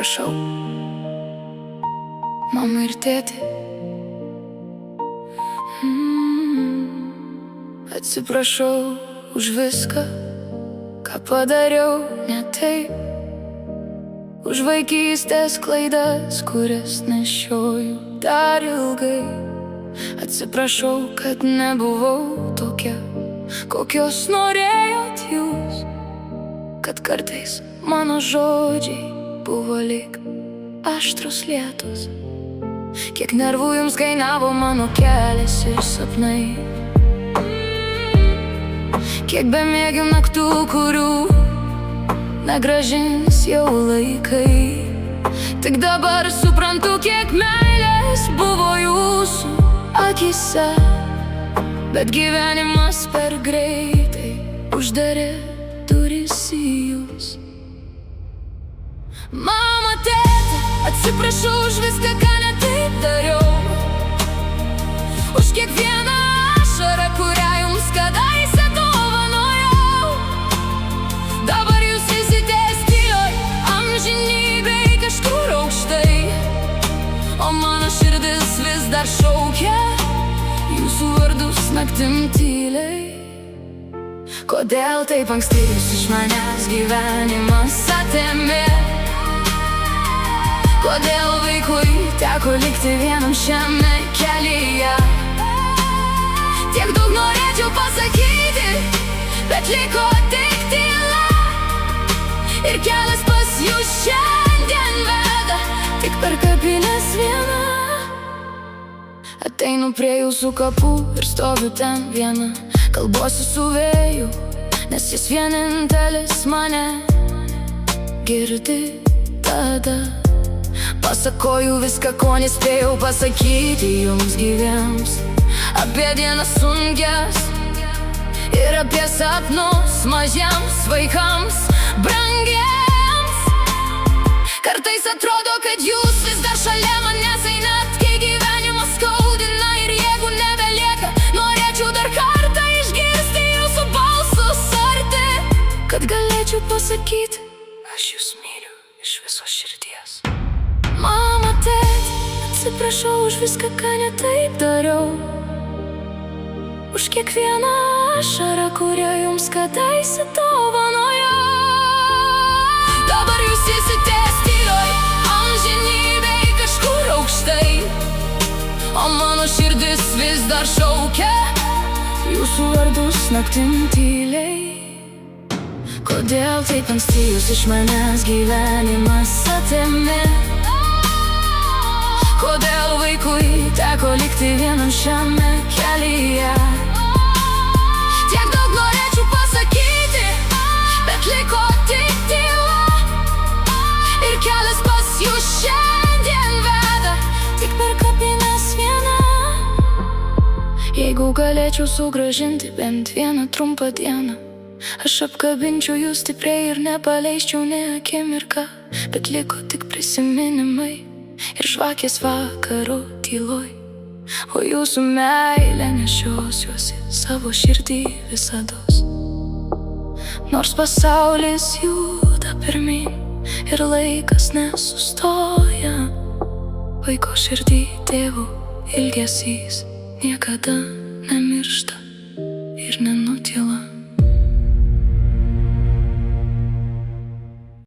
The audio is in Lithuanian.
atsiprašau mama ir tėti. Atsiprašau už viską, ką padariau ne taip, už vaikystės klaidas, kurias nešioju dar ilgai. Atsiprašau, kad nebuvau tokia, kokios norėjot jūs, kad kartais mano žodžiai buvo lyg aštrus lietus. Kiek nervų jums kainavo mano kelias ir sapnai, kiek bemiegių naktų, kurių negrąžins jau laikai. Tik dabar suprantu, kiek meilės buvo jūsų akyse, bet gyvenimas per greitai uždarė duris į jūs. Mama, tėte, atsiprašau už viską, ką ne taip dariau, už kiekvieną ašarą, kurią jums kadaise dovanojau. Dabar jūs esate tylioj amžinybėj kažkur aukštai, o mano širdis vis dar šaukia jūsų vardus naktim tyliai. Kodėl taip anksti jūs iš manęs gyvenimas atėmė? Kodėl vaikui teko likti vienam šiame kelyje? Tiek daug norėčiau pasakyti, bet liko tik tyla, ir kelias pas jūs šiandien veda tik per kapines viena. Ateinu prie jūsų kapų ir stoviu ten viena, kalbuosi su vėju, nes jis vienintelis mane girdi tada. Pasakoju viską, ko nespėjau pasakyti jums gyviems, apie dienas sunkes ir apie sapnus mažiems vaikams brangiems. Kartais atrodo, kad jūs vis dar šalia manęs einat, kai gyvenimas skaudina ir jeigu nebelieka, norėčiau dar kartą išgirsti jūsų balsus arti, kad galėčiau pasakyti, aš jūs myliu iš visos širdies. Mama, tėti, atsiprašau už viską, ką ne taip dariau, už kiekvieną ašarą, kurią jums kadaise dovanojau. Dabar jūs esate tylioj amžinybėj kažkur aukštai, o mano širdis vis dar šaukia jūsų vardus naktim tyliai. Kodėl taip anksti jūs iš manęs gyvenimas atėmė? Kodėl vaikui teko likti vienam šiame kelyje? Tiek daug norėčiau pasakyti, bet liko tik tyla, ir kelias pas jūs šiandien veda tik per kapines viena. Jeigu galėčiau sugrąžinti bent vieną trumpą dieną, aš apkabinčiau jūs stipriai ir nepaleisčiau nė akimirką, bet liko tik prisiminimai ir žvakės vakaro tyloj, o jūsų meilę nešiosiuosi savo širdį visados. Nors pasaulis juda pirmyn ir laikas nesustoja, vaiko širdį tėvo ilgesys niekada nemiršta ir nenutyla.